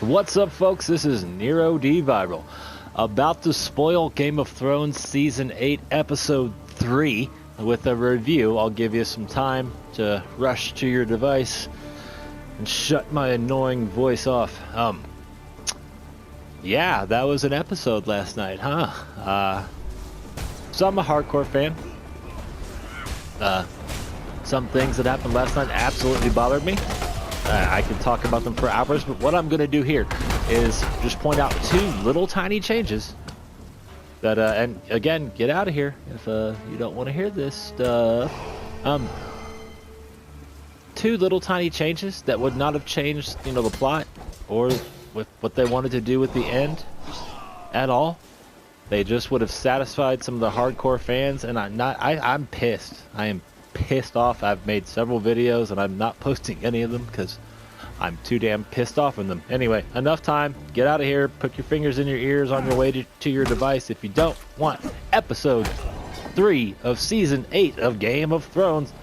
What's up, folks? This is Nero D Viral, about to spoil Game of Thrones Season 8, Episode 3 with a review. I'll give you some time to rush to your device and shut my annoying voice off. Yeah, that was an episode last night, huh? So I'm a hardcore fan. Some things that happened last night absolutely bothered me. I could talk about them for hours, but what I'm going to do here is just point out two little tiny changes that, and again, get out of here if you don't want to hear this stuff. Two little tiny changes that would not have changed, you know, the plot or with what they wanted to do with the end at all. They just would have satisfied some of the hardcore fans, and I'm pissed. I am pissed off. I've made several videos and I'm not posting any of them because I'm too damn pissed off with them. Anyway, enough time. Get out of here. Put your fingers in your ears on your way to your device if you don't want episode 3 of season 8 of Game of Thrones,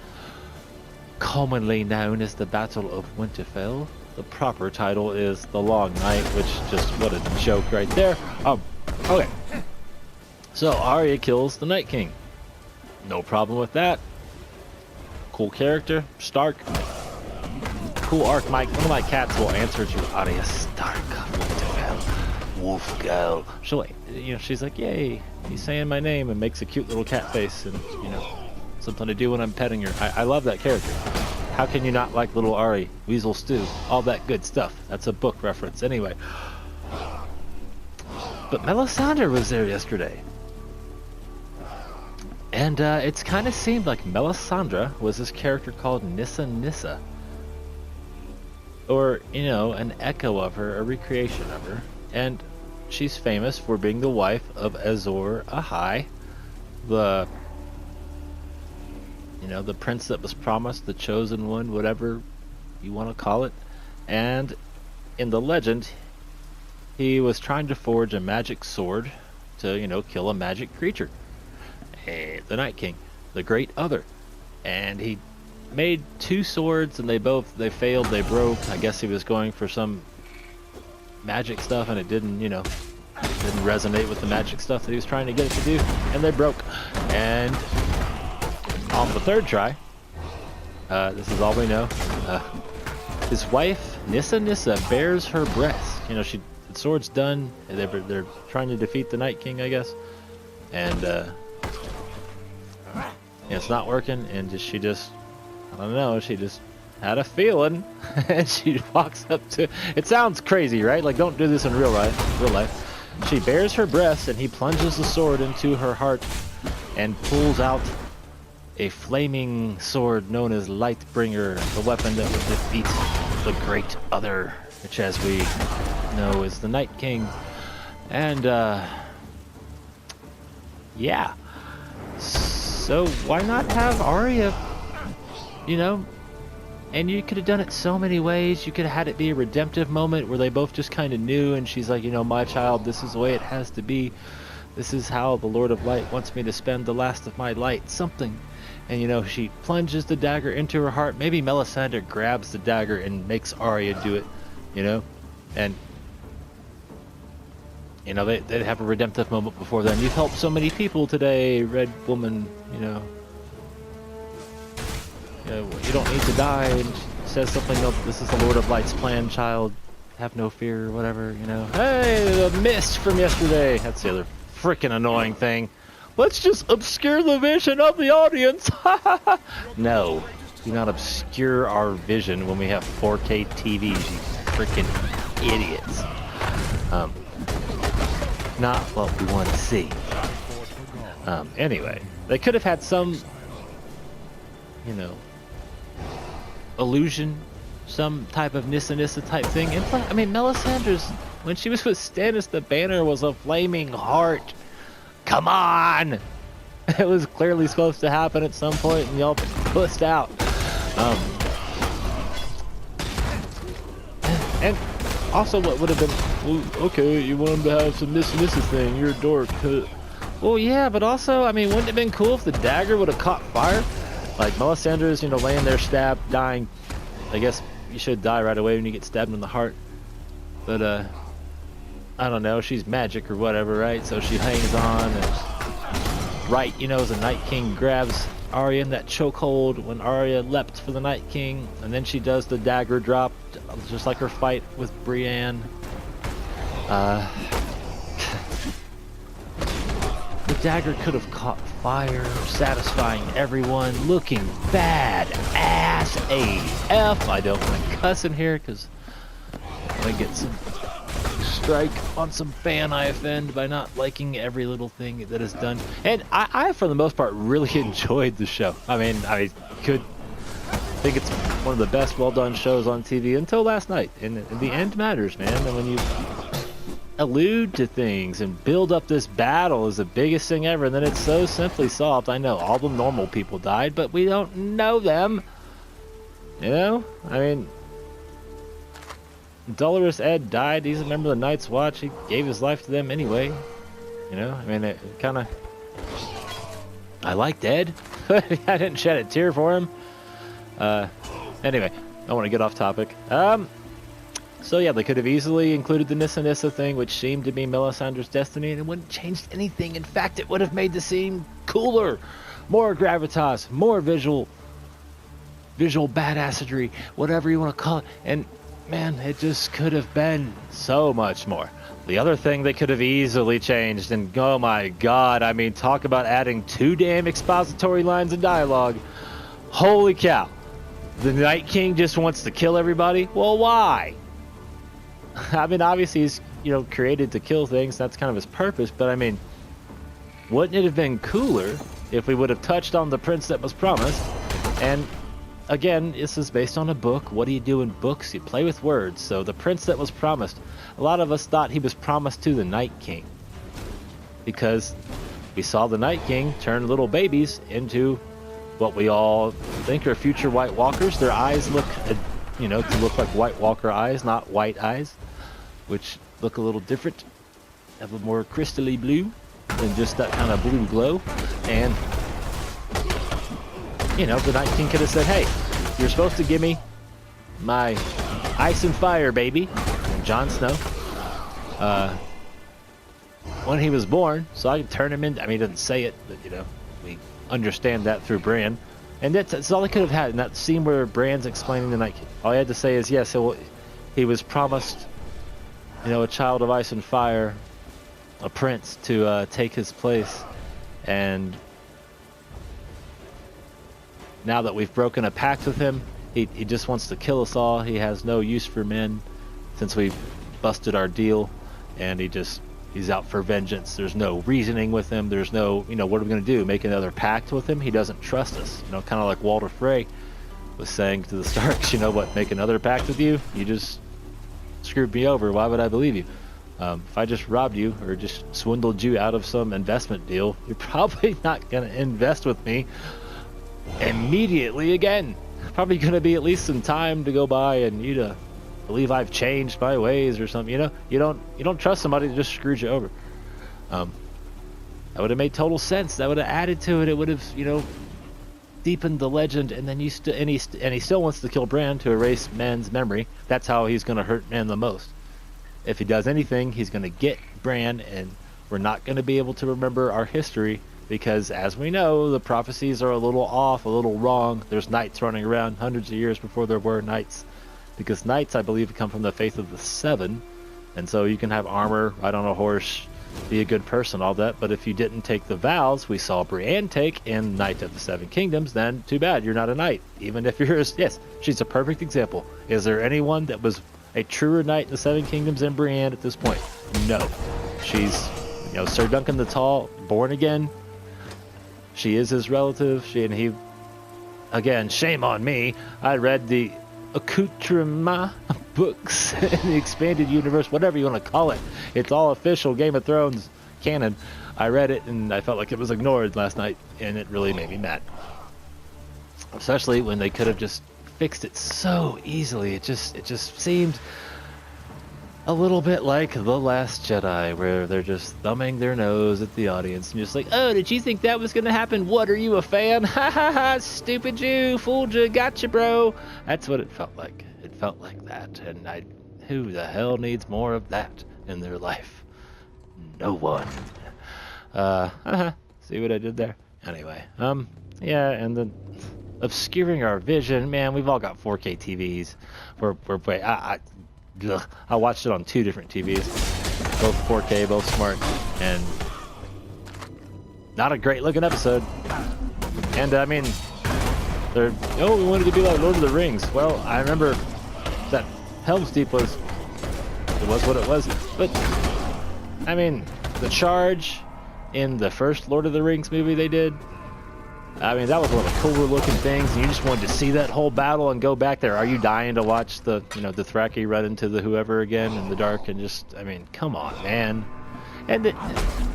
commonly known as the Battle of Winterfell. The proper title is The Long Night, which just, what a joke right there. Okay. So Arya kills the Night King. No problem with that. Cool character, Stark. Cool arc. One of my cats will answer to Arya Stark of Winterfell, Wolf Girl. She's like, yay, he's saying my name, and makes a cute little cat face, and something to do when I'm petting her. I love that character. How can you not like little Arya, Weasel Stew, all that good stuff? That's a book reference. Anyway, but Melisandre was there yesterday. And it's kind of seemed like Melisandre was this character called Nissa. Or, an echo of her, a recreation of her. And she's famous for being the wife of Azor Ahai, the prince that was promised, the chosen one, whatever you want to call it. And in the legend, he was trying to forge a magic sword to, kill a magic creature. The Night King, the Great Other, and he made 2 swords, and they failed, they broke. I guess he was going for some magic stuff, and it didn't resonate with the magic stuff that he was trying to get it to do, and they broke. And on the 3rd try, this is all we know, his wife Nissa bears her breast. The sword's done, and they're trying to defeat the Night King, I guess, and it's not working, and she just had a feeling, and she walks up to, it sounds crazy, right? Like, don't do this in real life. She bears her breast, and he plunges the sword into her heart and pulls out a flaming sword known as Lightbringer, the weapon that would defeat the Great Other, which, as we know, is the Night King. And yeah, so why not have Arya, and you could have done it so many ways. You could have had it be a redemptive moment where they both just kind of knew, and she's like, my child, this is the way it has to be. This is how the Lord of Light wants me to spend the last of my light, something. And she plunges the dagger into her heart. Maybe Melisandre grabs the dagger and makes Arya do it, and they'd have a redemptive moment before then. You've helped so many people today, Red Woman, you don't need to die, and says something, this is the Lord of Light's plan, child, have no fear, or whatever, Hey, the mist from yesterday. That's the other freaking annoying thing. Let's just obscure the vision of the audience. No, do not obscure our vision when we have 4K TVs, you freaking idiots. Not what we want to see. Anyway, they could have had some, illusion, some type of Nissa type thing. And plus, Melisandre's, when she was with Stannis, the banner was a flaming heart. Come on! It was clearly supposed to happen at some point, and y'all pussed out. And Also, what would have been, well, okay, you want him to have some this thing, you're a dork. Well, yeah, but also, I mean, wouldn't it have been cool if the dagger would have caught fire? Like, Melisandre's, you know, laying there stabbed, dying. I guess you should die right away when you get stabbed in the heart. But, I don't know, she's magic or whatever, right? So she hangs on, and right, you know, as the Night King grabs Arya in that chokehold when Arya leapt for the Night King, and then she does the dagger drop, just like her fight with Brienne. The dagger could have caught fire, satisfying everyone, looking bad ass AF. I don't want to cuss in here because I get some strike on some fan I offend by not liking every little thing that is done. And I for the most part, really enjoyed the show. I mean, I could think it's one of the best well-done shows on TV until last night. And the end matters, man. And when you allude to things and build up this battle is the biggest thing ever, and then it's so simply solved. I know all the normal people died, but we don't know them. You know? I mean, Dolorous Ed died. He's a member of the Night's Watch. He gave his life to them anyway. You know? I mean, it kind of... I liked Ed. I didn't shed a tear for him. Anyway, I want to get off topic. So yeah, they could have easily included the Nissa thing, which seemed to be Melisandre's destiny, and it wouldn't have changed anything. In fact, it would have made the scene cooler. More gravitas, more visual badassery, whatever you want to call it. And man, it just could have been so much more. The other thing they could have easily changed, and oh my god, I mean, talk about adding 2 damn expository lines of dialogue. Holy cow. The Night King just wants to kill everybody? Well, why? I mean, obviously he's, you know, created to kill things. That's kind of his purpose. But I mean, wouldn't it have been cooler if we would have touched on the prince that was promised? And again, this is based on a book. What do you do in books? You play with words. So the prince that was promised, a lot of us thought he was promised to the Night King, because we saw the Night King turn little babies into what we all think are future White Walkers. Their eyes look, you know, to look like White Walker eyes, not white eyes, which look a little different, have a more crystally blue than just that kind of blue glow. And you know, the Night King could have said, hey, you're supposed to give me my ice and fire, baby, and Jon Snow, when he was born, so I could turn him into, I mean, he doesn't say it, but you know, we understand that through Bran. And that's all they could have had in that scene where Bran's explaining the Night King. All he had to say is, yes, he was promised, you know, a child of ice and fire, a prince to take his place. And now that we've broken a pact with him, he just wants to kill us all. He has no use for men since we've busted our deal. And he's out for vengeance. There's no reasoning with him. There's no, you know, what are we going to do? Make another pact with him? He doesn't trust us. You know, kind of like Walder Frey was saying to the Starks, you know what, make another pact with you? You just screwed me over. Why would I believe you? If I just robbed you or just swindled you out of some investment deal, you're probably not going to invest with me immediately again. Probably going to be at least some time to go by and you to believe I've changed my ways or something. You know, you don't trust somebody that just screwed you over. That would have made total sense. That would have added to it. It would have, you know, deepened the legend. And then he still wants to kill Bran to erase Man's memory. That's how he's going to hurt Man the most. If he does anything, he's going to get Bran, and we're not going to be able to remember our history because, as we know, the prophecies are a little off, a little wrong. There's knights running around hundreds of years before there were knights. Because knights, I believe, come from the faith of the Seven, and so you can have armor, ride on a horse, be a good person, all that. But if you didn't take the vows we saw Brienne take in Knight of the Seven Kingdoms, then too bad, you're not a knight. Even if you're, yes, she's a perfect example. Is there anyone that was a truer knight in the Seven Kingdoms than Brienne at this point? No. She's, you know, Sir Duncan the Tall, born again. She is his relative. He, again, shame on me. I read the accoutrement books in the expanded universe, whatever you want to call it. It's all official Game of Thrones canon. I read it and I felt like it was ignored last night, and it really made me mad. Especially when they could have just fixed it so easily. It just seemed a little bit like The Last Jedi, where they're just thumbing their nose at the audience and just like, oh, did you think that was gonna happen? What, are you a fan? Ha ha ha, stupid you, fooled you, gotcha, bro. That's what it felt like. It felt like that, and who the hell needs more of that in their life? No one. See what I did there? Anyway, yeah, and then obscuring our vision, man, we've all got 4K TVs. I watched it on 2 different TVs, both 4K, both smart, and not a great looking episode. And I mean, we wanted to be like Lord of the Rings. Well, I remember that Helm's Deep was what it was, but I mean, the charge in the first Lord of the Rings movie they did, I mean, that was one of the cooler looking things, and you just wanted to see that whole battle and go back there. Are you dying to watch the Dothraki run into the whoever again in the dark? And just, I mean, come on, man. And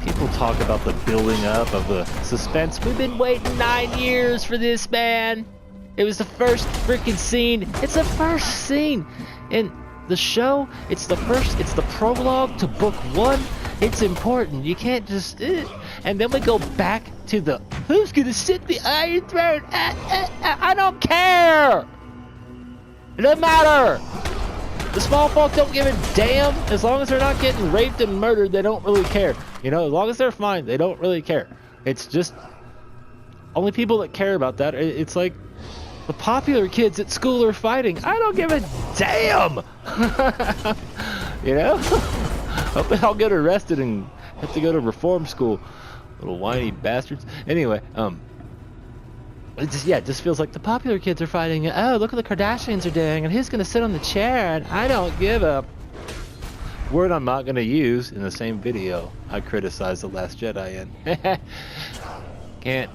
people talk about the building up of the suspense. We've been waiting 9 years for this, man. It was the first freaking scene. It's the first scene in the show. It's the prologue to book 1. It's important. You can't just... And then we go back to the... Who's gonna sit the Iron Throne? I don't care! It doesn't matter! The small folk don't give a damn. As long as they're not getting raped and murdered, they don't really care. You know, as long as they're fine, they don't really care. It's just... Only people that care about that, it's like... The popular kids at school are fighting. I don't give a damn! You know? Hope they all get arrested and have to go to reform school. Little whiny bastards. Anyway, it just feels like the popular kids are fighting. Oh, look what the Kardashians are doing, and who's gonna sit on the chair? And I don't give a word I'm not gonna use in the same video I criticized The Last Jedi in. Can't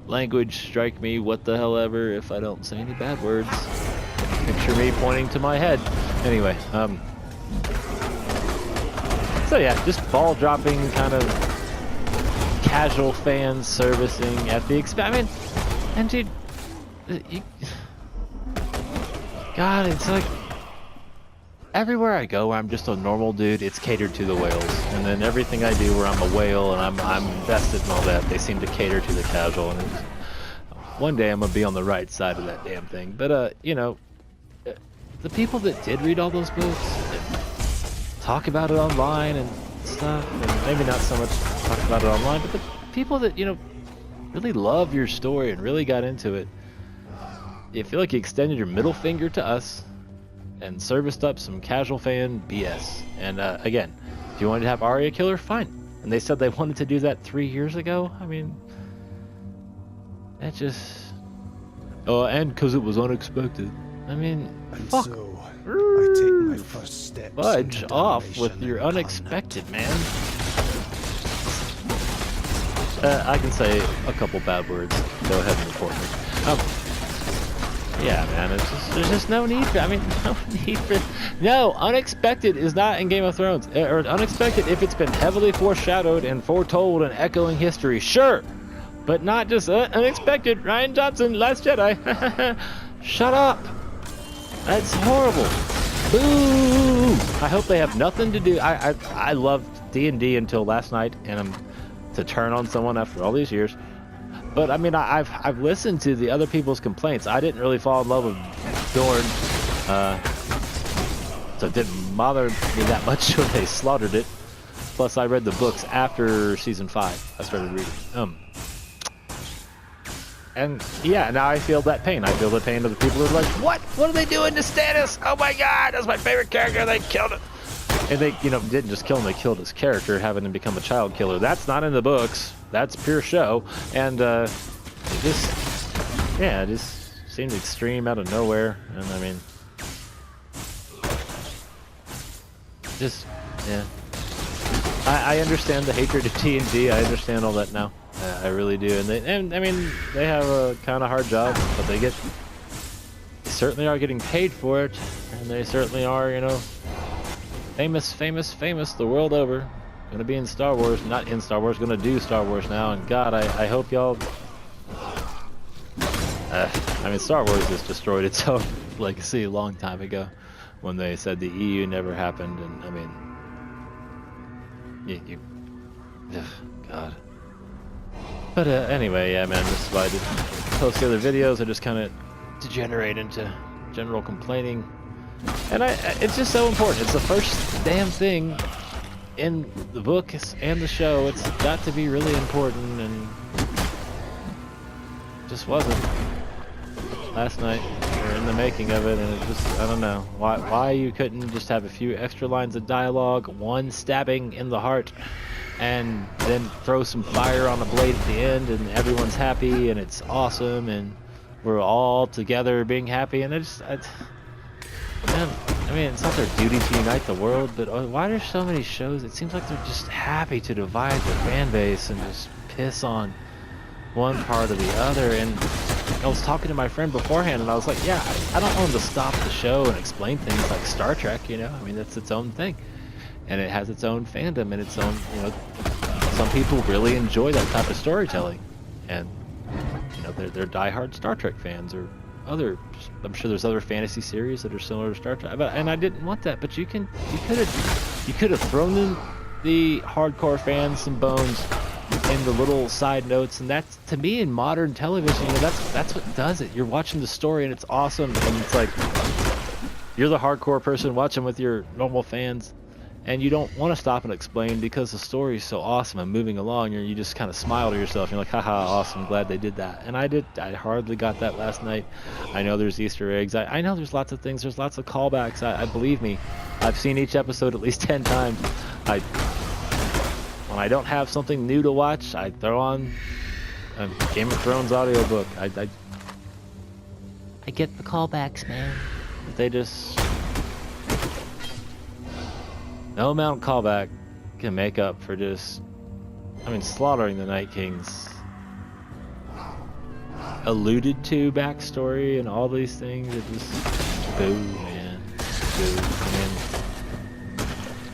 language strike me what the hell ever if I don't say any bad words. Picture me pointing to my head. Anyway, so yeah, just ball dropping kind of casual fan servicing at the expense. I mean, and dude, God, it's like everywhere I go where I'm just a normal dude, it's catered to the whales. And then everything I do where I'm a whale and I'm invested in all that, they seem to cater to the casual. And one day I'm gonna be on the right side of that damn thing. But you know, the people that did read all those books, talk about it online and stuff, and maybe not so much talk about it online, but the people that, you know, really love your story and really got into it, you feel like you extended your middle finger to us and serviced up some casual fan BS. And again, if you wanted to have Arya killer, fine. And they said they wanted to do that 3 years ago. I mean, that just... Oh, and because it was unexpected. I mean, and fuck. So, I take my first steps. Fudge off with your unexpected, man. I can say a couple bad words. Go ahead and report me. Yeah, man, there's just no need for... I mean, no need for... No, unexpected is not in Game of Thrones. Or unexpected if it's been heavily foreshadowed and foretold and echoing history, sure. But not just unexpected. Rian Johnson, Last Jedi. Shut up. That's horrible. Boo! I hope they have nothing to do... I loved D&D until last night, and to turn on someone after all these years. But I mean, I've listened to the other people's complaints. I didn't really fall in love with Dorne, so it didn't bother me that much when they slaughtered it. Plus, I read the books after season 5. I started reading. And yeah, now I feel that pain. I feel the pain of the people who are like, what? What are they doing to Stannis? Oh my God, that's my favorite character. They killed him. And they, you know, didn't just kill him, they killed his character, having him become a child killer. That's not in the books. That's pure show. And it just seemed extreme out of nowhere. And I mean, just, yeah. I understand the hatred of D&D. I understand all that now. I really do. And I mean, they have a kind of hard job, but they certainly are getting paid for it. And they certainly are, you know, famous the world over. Gonna be in Star Wars, not in Star Wars, gonna do Star Wars now. And God, I hope y'all... I mean, Star Wars just destroyed its own legacy a long time ago. when they said the EU never happened, and I mean, ugh, God. But anyway, yeah, man, this is why I didn't post the other videos. I just kind of degenerate into general complaining, and it's just so important. It's the first damn thing in the book and the show. It's got to be really important, and it just wasn't last night, or in the making of it, and it just, I don't know why you couldn't just have a few extra lines of dialogue, one stabbing in the heart, and then throw some fire on the blade at the end, and everyone's happy, and it's awesome, and we're all together being happy. And man, I mean, it's not their duty to unite the world, but why are there so many shows? It seems like they're just happy to divide their fan base and just piss on one part or the other. And I was talking to my friend beforehand, and I was like, yeah, I don't want them to stop the show and explain things like Star Trek, you know? I mean, that's its own thing. And it has its own fandom and its own, you know, some people really enjoy that type of storytelling. And, you know, they're diehard Star Trek fans, or other, I'm sure there's other fantasy series that are similar to Star Trek. And I didn't want that, but you could have thrown in the hardcore fans some bones in the little side notes, and that's, to me, in modern television, you know, that's what does it. You're watching the story and it's awesome, and it's like you're the hardcore person watching with your normal fans, and you don't want to stop and explain because the story is so awesome and moving along. You just kind of smile to yourself. You're like, haha, awesome, glad they did that. And I hardly got that last night. I know there's Easter eggs. I know there's lots of things. There's lots of callbacks. I believe me, I've seen each episode at least 10 times. When I don't have something new to watch, I throw on a Game of Thrones audiobook. I get the callbacks, man. But they just... no amount of callback can make up for just, I mean, slaughtering the Night King's alluded to backstory and all these things. It just, boo, man, boo.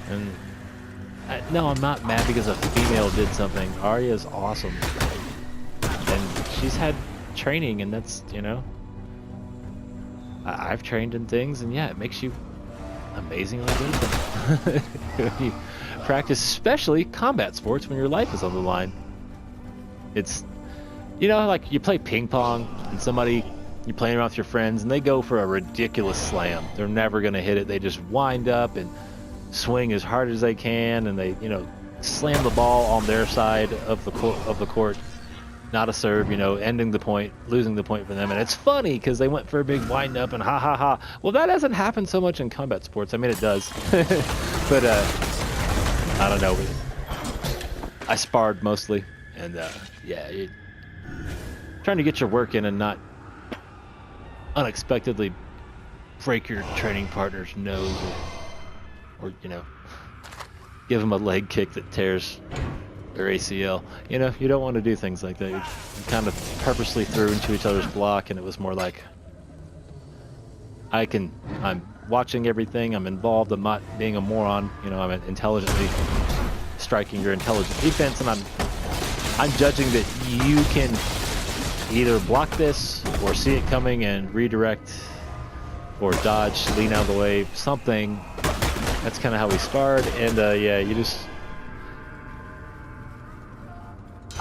And no, I'm not mad because a female did something. Arya's awesome, and she's had training, and that's, you know, I've trained in things, and yeah, it makes you amazingly good. When you practice, especially combat sports, when your life is on the line. It's, you know, like you play ping pong and you're playing around with your friends and they go for a ridiculous slam. They're never going to hit it. They just wind up and swing as hard as they can, and they, you know, slam the ball on their side of the court. Not a serve, you know, ending the point, losing the point for them. And it's funny because they went for a big wind up and ha ha ha. Well, that hasn't happened so much in combat sports. I mean, it does. But I don't know. I sparred mostly. And yeah, you're trying to get your work in and not unexpectedly break your training partner's nose, or you know, give them a leg kick that tears their ACL. You know, you don't want to do things like that. You kind of purposely threw into each other's block, and it was more like, I'm watching everything, I'm involved, I'm not being a moron, you know, I'm intelligently striking your intelligent defense, and I'm judging that you can either block this or see it coming and redirect or dodge, lean out of the way, something. That's kind of how we sparred. And yeah, you just,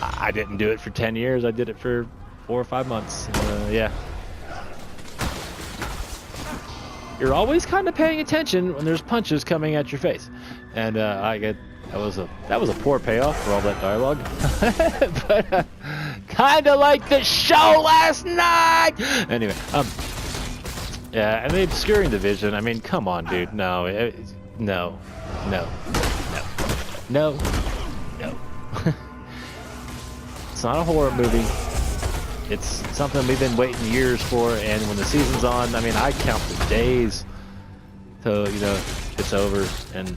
I didn't do it for 10 years. I did it for 4 or 5 months. Yeah. You're always kind of paying attention when there's punches coming at your face. And that was a poor payoff for all that dialogue. But kind of like the show last night. Anyway, yeah, and the obscuring the vision. I mean, come on, dude. No. It's not a horror movie. It's something we've been waiting years for, and when the season's on, I mean, I count the days till, you know, it's over, and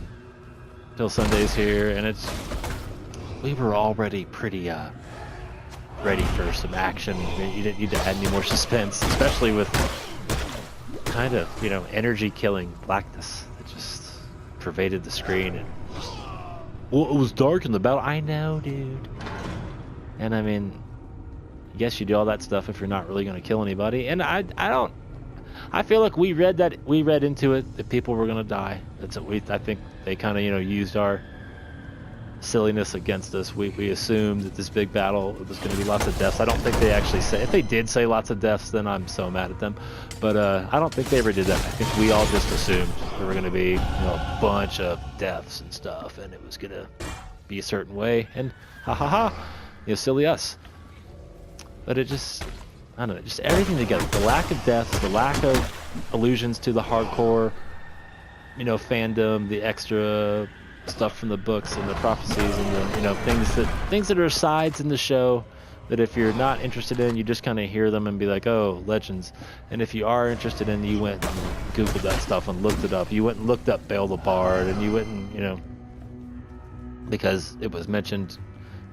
till Sunday's here, and we were already pretty ready for some action. You didn't need to add any more suspense, especially with kind of, you know, energy killing blackness that just pervaded the screen. And well, it was dark in the battle. I know, dude. And I mean, I guess you do all that stuff if you're not really going to kill anybody. And I I feel like we read into it that people were gonna die. That's what I think they kind of used our silliness against us. We assumed that this big battle was going to be lots of deaths. I don't think they actually say. If they did say lots of deaths, then I'm so mad at them. But I don't think they ever did that. I think we all just assumed there were going to be a bunch of deaths and stuff, and it was going to be a certain way. And ha ha ha, silly us. But it just, I don't know, just everything together. The lack of deaths, the lack of allusions to the hardcore, fandom, the extra stuff from the books and the prophecies and the things that are sides in the show that if you're not interested in, you just kind of hear them and be like, oh, legends. And if you are interested in, you went and googled that stuff and looked it up. You went and looked up Bael the Bard, and you went and because it was mentioned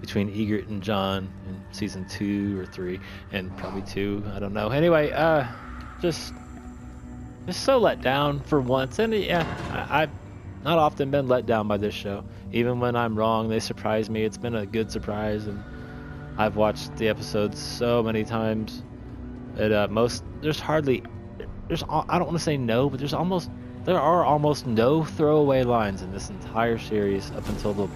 between Egret and John in season 2 or 3 and probably 2, I don't know. Anyway, just so let down for once. And yeah, I've not often been let down by this show. Even when I'm wrong, they surprise me. It's been a good surprise, and I've watched the episodes so many times that I don't want to say no, but there are almost no throwaway lines in this entire series up until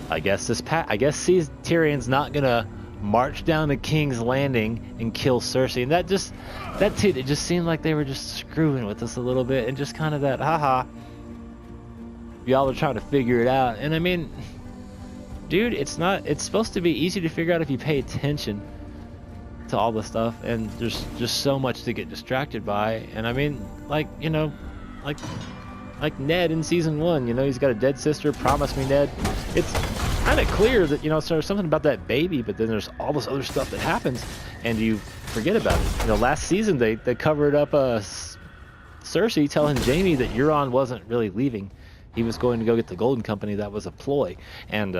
I guess Tyrion's not gonna march down to King's Landing and kill Cersei, and it just seemed like they were just screwing with us a little bit, and just kind of that haha, y'all are trying to figure it out. And I mean, dude, it's supposed to be easy to figure out if you pay attention to all the stuff, and there's just so much to get distracted by. And I mean, like Ned in season 1, he's got a dead sister. Promise me, Ned. It's kind of clear that so there's something about that baby, but then there's all this other stuff that happens, and you forget about it. Last season they covered up Cersei telling Jaime that Euron wasn't really leaving. He was going to go get the Golden Company. That was a ploy. And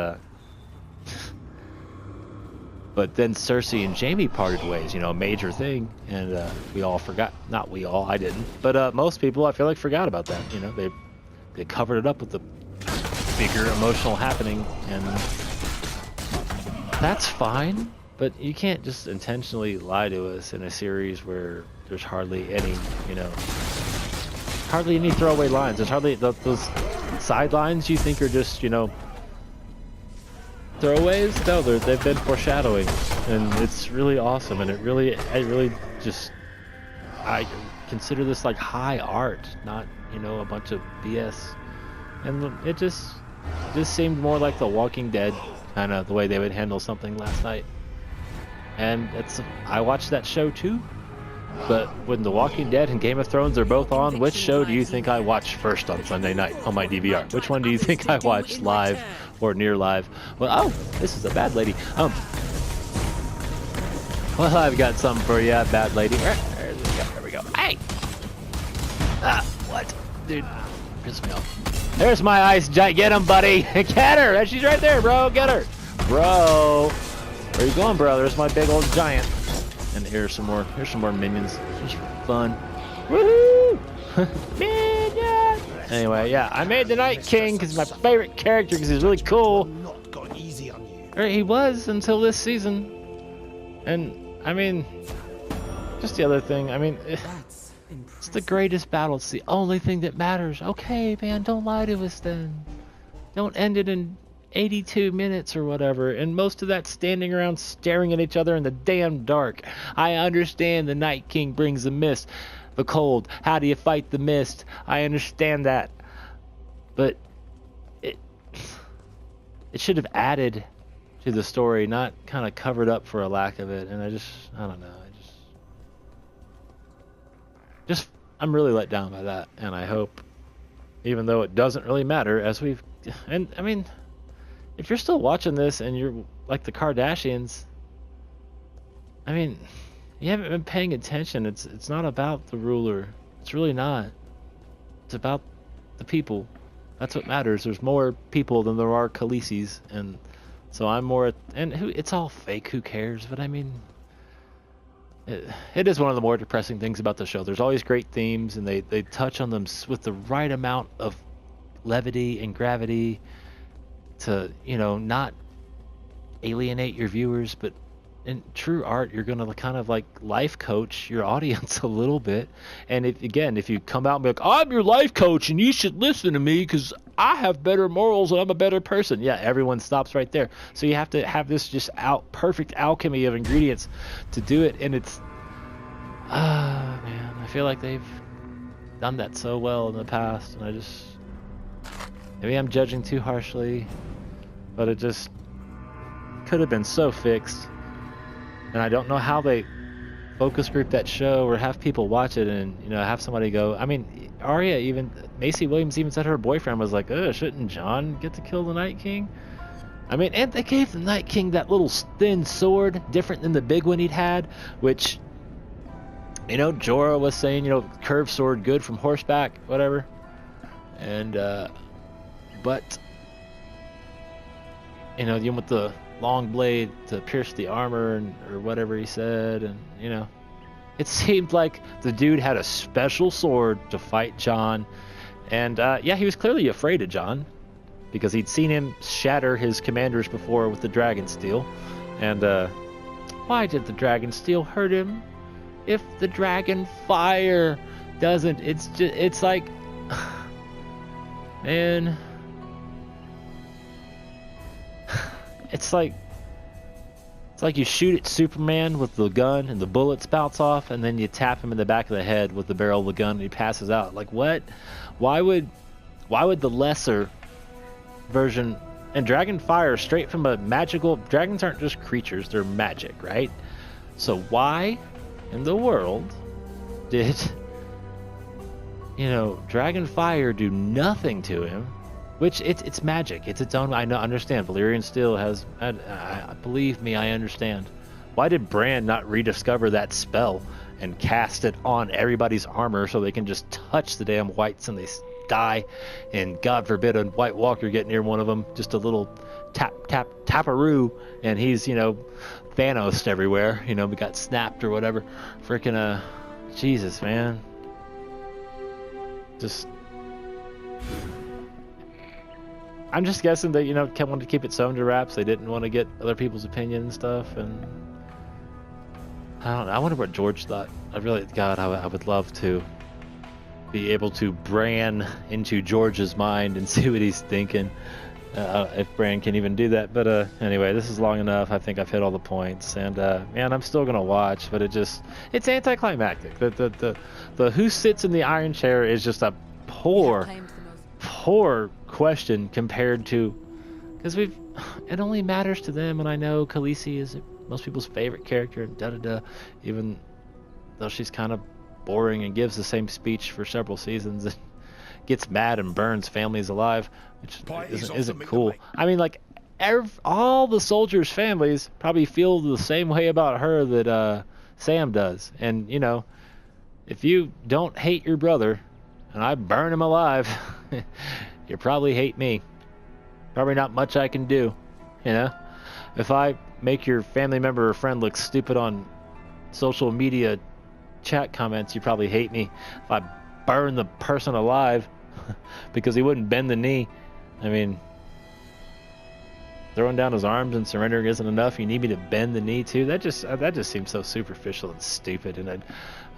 but then Cersei and Jaime parted ways, a major thing, and we all forgot. Not we all, I didn't, but most people I feel like forgot about that. They covered it up with the bigger emotional happening, and that's fine. But you can't just intentionally lie to us in a series where there's hardly any, hardly any throwaway lines. There's hardly those sidelines you think are just, throwaways. No, they've been foreshadowing, and it's really awesome. And I consider this like high art, not a bunch of BS. And it just seemed more like The Walking Dead, kind of the way they would handle something last night. And I watched that show too. But when The Walking Dead and Game of Thrones are both on, which show do you think I watch first on Sunday night on my DVR? Which one do you think I watch live or near live? Well, this is a bad lady. Well, I've got something for you, bad lady. There we go. Hey! What? Dude, piss me off. There's my ice giant. Get him, buddy. Get her. She's right there, bro. Get her. Bro. Where you going, bro? There's my big old giant. And here's some more minions. Just for fun. Woohoo! Minions! Anyway, yeah, I made the Night King because he's my favorite character because he's really cool. Not gone easy on you. Or he was until this season. And I mean, just the other thing. I mean, it's the greatest battle. It's the only thing that matters. Okay, man, don't lie to us then. Don't end it in 82 minutes or whatever, and most of that standing around staring at each other in the damn dark. I understand the Night King brings the mist, the cold. How do you fight the mist? I understand that, but it should have added to the story, not kind of covered up for a lack of it. And I don't know. I'm really let down by that, and I hope, even though it doesn't really matter, and I mean, if you're still watching this and you're like the Kardashians, I mean, you haven't been paying attention. It's not about the ruler. It's really not. It's about the people. That's what matters. There's more people than there are Khaleesi's, and so I'm more. It's all fake. Who cares? But I mean, it is one of the more depressing things about the show. There's always great themes, and they touch on them with the right amount of levity and gravity to not alienate your viewers, but in true art, you're gonna kind of like life coach your audience a little bit. And if you come out and be like, I'm your life coach and you should listen to me because I have better morals and I'm a better person. Yeah, everyone stops right there. So you have to have this just perfect alchemy of ingredients to do it. And it's, man, I feel like they've done that so well in the past. And maybe I'm judging too harshly, but it just could have been so fixed. And I don't know how they focus group that show or have people watch it and, have somebody go. I mean, Macy Williams even said her boyfriend was like, shouldn't Jon get to kill the Night King? I mean, and they gave the Night King that little thin sword, different than the big one he'd had, which, Jorah was saying, curved sword, good from horseback, whatever. And, but, you with the long blade to pierce the armor or whatever he said, and it seemed like the dude had a special sword to fight Jon. And he was clearly afraid of Jon because he'd seen him shatter his commanders before with the dragon steel. And why did the dragon steel hurt him if the dragon fire doesn't? It's like, man, it's like you shoot at Superman with the gun and the bullets bounce off, and then you tap him in the back of the head with the barrel of the gun and he passes out. Like, what? Why would the lesser version? And dragon fire straight from a magical. Dragons aren't just creatures; they're magic, right? So why in the world did dragon fire do nothing to him? Which it's magic. It's its own. I understand. Valyrian steel has. Believe me, I understand. Why did Bran not rediscover that spell and cast it on everybody's armor so they can just touch the damn whites and they die? And God forbid a White Walker get near one of them. Just a little taparoo, and he's Thanos everywhere. We got snapped or whatever. Freaking Jesus, man. Just. I'm just guessing that wanted to keep it so under wraps. They didn't want to get other people's opinion and stuff, and I don't know. I wonder what George thought. I would love to be able to Bran into George's mind and see what he's thinking. If Bran can even do that. But anyway, this is long enough. I think I've hit all the points, and man, I'm still gonna watch. But it's anticlimactic. The who sits in the Iron Chair is just a poor question compared to, because it only matters to them. And I know Khaleesi is most people's favorite character, and even though she's kind of boring and gives the same speech for several seasons and gets mad and burns families alive, which isn't cool. I mean, like, all the soldiers' families probably feel the same way about her that Sam does. And if you don't hate your brother and I burn him alive, you probably hate me. Probably not much I can do. If I make your family member or friend look stupid on social media chat comments, you probably hate me. If I burn the person alive because he wouldn't bend the knee, I mean, throwing down his arms and surrendering isn't enough. You need me to bend the knee too? That just seems so superficial and stupid. And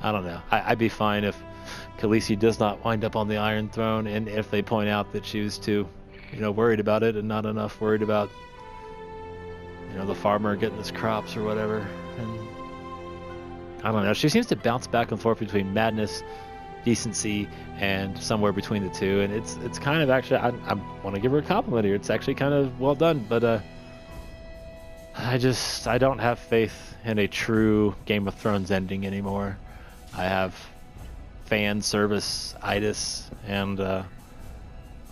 I don't know. I'd be fine if Khaleesi does not wind up on the Iron Throne, and if they point out that she was too, worried about it and not enough worried about, the farmer getting his crops or whatever. And I don't know. She seems to bounce back and forth between madness, decency, and somewhere between the two. And it's kind of actually, I want to give her a compliment here. It's actually kind of well done, but I don't have faith in a true Game of Thrones ending anymore. I have fan service-itis, and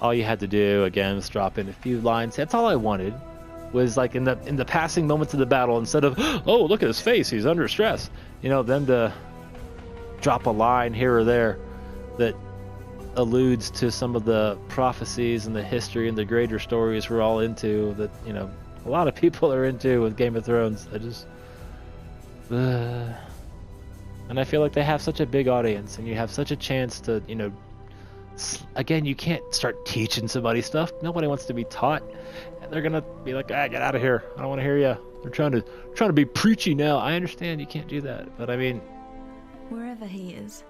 all you had to do again was drop in a few lines. That's all I wanted, was like in the passing moments of the battle, instead of, oh, look at his face, he's under stress, them to drop a line here or there that alludes to some of the prophecies and the history and the greater stories we're all into, that a lot of people are into with Game of Thrones. And I feel like they have such a big audience, and you have such a chance to, Again, you can't start teaching somebody stuff. Nobody wants to be taught. And they're gonna be like, get out of here. I don't want to hear you. They're trying to be preachy now. I understand you can't do that, but I mean, wherever he is,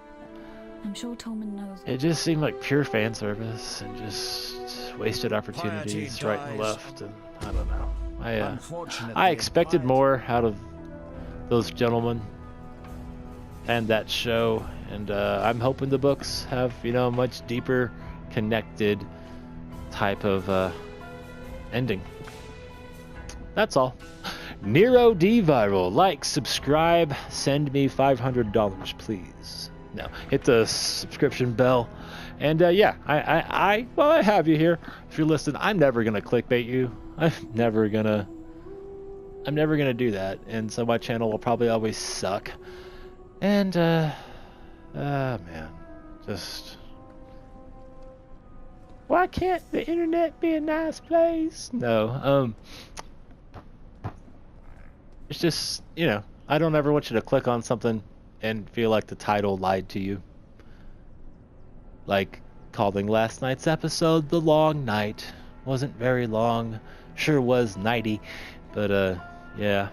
I'm sure Tolman knows. It just seemed like pure fan service and just wasted opportunities right and left. And I don't know. I expected more out of those gentlemen and that show, and I'm hoping the books have, you know, a much deeper, connected type of ending. That's all. Nero D Viral, like, subscribe, send me $500, please. No, hit the subscription bell, and yeah, I have you here. If you're listening, I'm never gonna clickbait you. I'm never gonna do that, and so my channel will probably always suck. And man, just why can't the internet be a nice place? No, it's just, you know, I don't ever want you to click on something and feel like the title lied to you. Like calling last night's episode The Long Night. Wasn't very long. Sure was nighty, but yeah.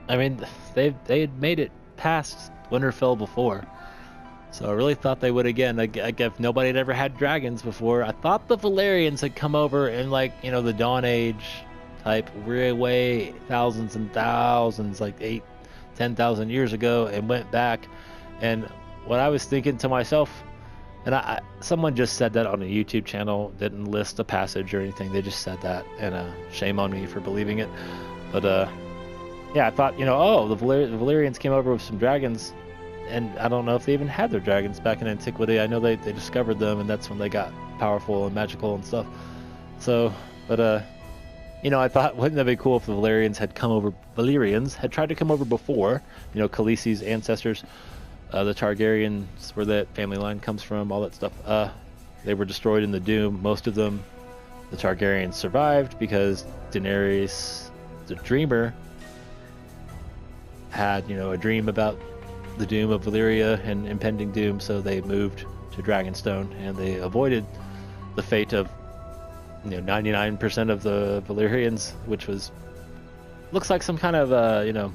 I mean, they had made it past Winterfell before, so I really thought they would again. Like, if nobody had ever had dragons before, I thought the Valyrians had come over in, like, you know, the Dawn Age type, way thousands and thousands, like 8,000-10,000 years ago, and went back. And what I was thinking to myself, and someone just said that on a YouTube channel, didn't list a passage or anything, they just said that, and shame on me for believing it. But yeah, I thought, you know, oh, the Valyrians came over with some dragons, and I don't know if they even had their dragons back in antiquity. I know they discovered them, and that's when they got powerful and magical and stuff. So, but you know, I thought, wouldn't that be cool if the Valyrians had tried to come over before, you know, Khaleesi's ancestors, the Targaryens, where that family line comes from, all that stuff. They were destroyed in the Doom, most of them. The Targaryens survived because Daenerys, the Dreamer, had, you know, a dream about the doom of Valyria and impending doom, so they moved to Dragonstone, and they avoided the fate of, you know, 99% of the Valyrians, which looks like some kind of you know,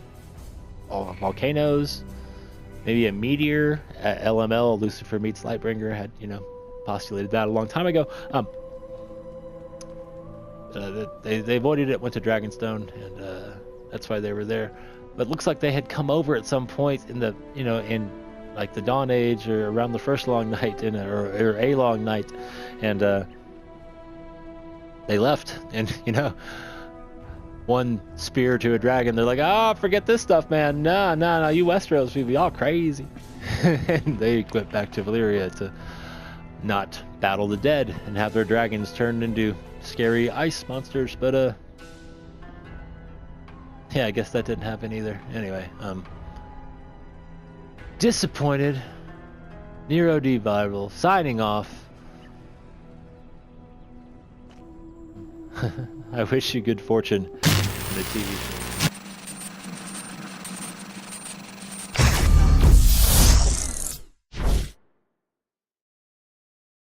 volcanoes, maybe a meteor. LML, Lucifer Meets Lightbringer, had, you know, postulated that a long time ago. They avoided it, went to Dragonstone, and that's why they were there. But it looks like they had come over at some point in the, you know, in like the Dawn Age or around the first long night, or a long night, and they left. And, you know, one spear to a dragon, they're like, forget this stuff, man. No, you Westeros people, y'all crazy. And they went back to Valyria to not battle the dead and have their dragons turned into scary ice monsters. But yeah, I guess that didn't happen either. Anyway, disappointed. Nero D Viral signing off. I wish you good fortune in the TV show.